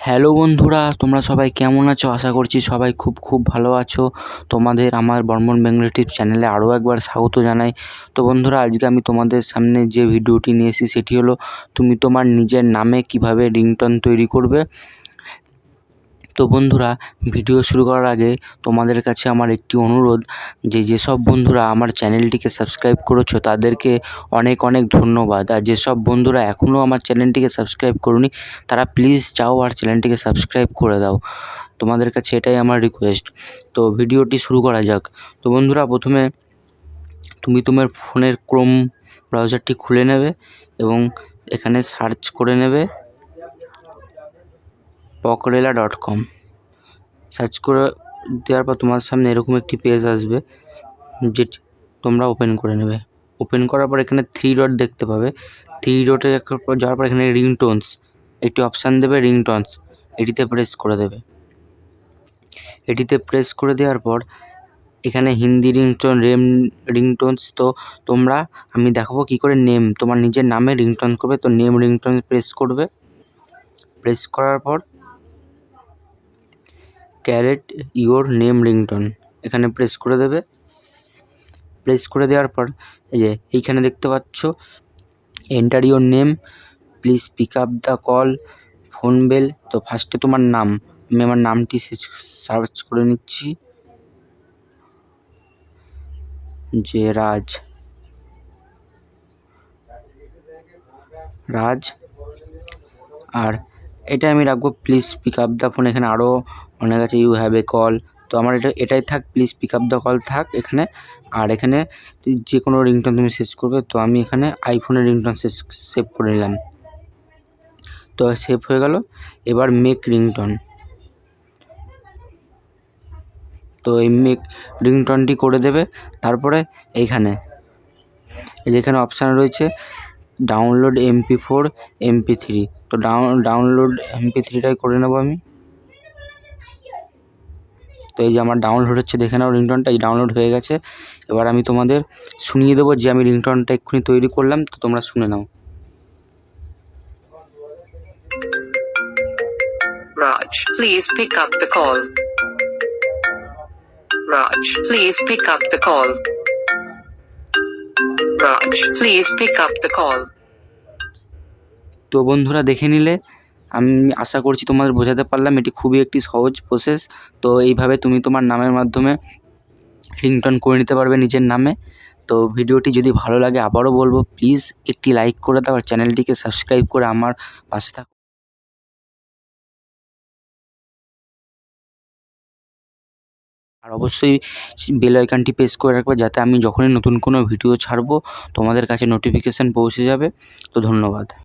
Hello বন্ধুরা, তোমরা সবাই কেমন আছো? আশা করছি সবাই খুব ভালো আছো। তোমাদের আমার বর্মন বেঙ্গলি টিপস চ্যানেলে আরও একবার স্বাগত জানাই। তো বন্ধুরা, আজকে আমি তোমাদের সামনে যে ভিডিওটি নিয়ে এসেছি সেটি হলো তুমি তোমার নিজের নামে কিভাবে রিংটোন তৈরি করবে। তো বন্ধুরা, ভিডিও শুরু করার আগে তোমাদের কাছে আমার একটি অনুরোধ, যেসব বন্ধুরা আমার চ্যানেলটিকে সাবস্ক্রাইব করেছো তাদেরকে অনেক ধন্যবাদ। আর যেসব বন্ধুরা এখনও আমার চ্যানেলটিকে সাবস্ক্রাইব করোনি তারা প্লিজ যাও আর চ্যানেলটিকে সাবস্ক্রাইব করে দাও। তোমাদের কাছে এটাই আমার রিকোয়েস্ট। তো ভিডিওটি শুরু করা যাক। তো বন্ধুরা, প্রথমে তুমি তোমার ফোনের ক্রোম ব্রাউজারটি খুলে নেবে এবং এখানে সার্চ করে নেবে pokrela.com। সার্চ করে দেওয়ার পর তোমার সামনে এরকম একটি পেজ আসবে, যেটি তোমরা ওপেন করে নেবে। ওপেন করার পর এখানে 3 ডট দেখতে পাবে। 3 ডটে যাওয়ার পর এখানে রিংটোনস একটি অপশান দেবে, রিংটোনস এটিতে প্রেস করে দেবে। এটিতে প্রেস করে দেওয়ার পর এখানে হিন্দি রিংটোন, রিংটোনস। তো আমি দেখাবো কী করে তোমার নিজের নামে রিংটোন করবে। তো নেম রিংটোন প্রেস করবে। প্রেস করার পর ক্যারেট ইওর নেম রিংটোন এখানে প্রেস করে দেবে। প্রেস করে দেওয়ার পর এই যে এইখানে দেখতে পাচ্ছ enter your name, please pick up the call, phone bell. তো ফার্স্টে তোমার নাম, আমি আমার নামটি সার্চ করে নিচ্ছি, যে রাজ। আর এটা আমি রাখবো please pick up the phone. এখানে আরও অনেক আছে, ইউ হ্যাভ এ কল। তো আমার এটাই থাক, please pick up the call থাক এখানে। আর এখানে যে কোনো রিংটোন তুমি সেভ করবে। তো আমি এখানে আইফোনের রিংটোন সেভ করে নিলাম। তো সেভ হয়ে গেল। এবার মেক রিংটোন। তো এই মেক রিংটোনটি করে দেবে। তারপরে এইখানে যেখানে অপশান রয়েছে ডাউনলোড MP4 MP3, তো ডাউনলোড MP3টাই করে নেবো আমি। তো এই যে আমার ডাউনলোড হচ্ছে, দেখে নাও রিংটোনটা এই ডাউনলোড হয়ে গেছে। এবার আমি তোমাদের শুনিয়ে দেবো যে আমি রিংটোনটা এক্ষুনি তৈরি করলাম। তো তোমরা শুনে নাও। Raj, please pick up the call. Raj, please pick up the call. Raj, please pick up the call. তো বন্ধুরা, দেখে নিলে। আমি আশা করছি তোমাদের বোঝাতে পারলাম, এটি খুবই একটি সহজ প্রসেস। তো এইভাবে তুমি তোমার নামের মাধ্যমে রিংটোন করে নিতে পারবে নিজের নামে। তো ভিডিওটি যদি ভালো লাগে আবারও বলবো, প্লিজ একটি লাইক করে দাও আর চ্যানেলটিকে সাবস্ক্রাইব করে আমার পাশে থাকো। আর অবশ্যই বেল আইকনটি প্রেস করে রাখবে, যাতে আমি যখনই নতুন কোনো ভিডিও ছাড়বো তোমাদের কাছে নোটিফিকেশান পৌঁছে যাবে। তো ধন্যবাদ।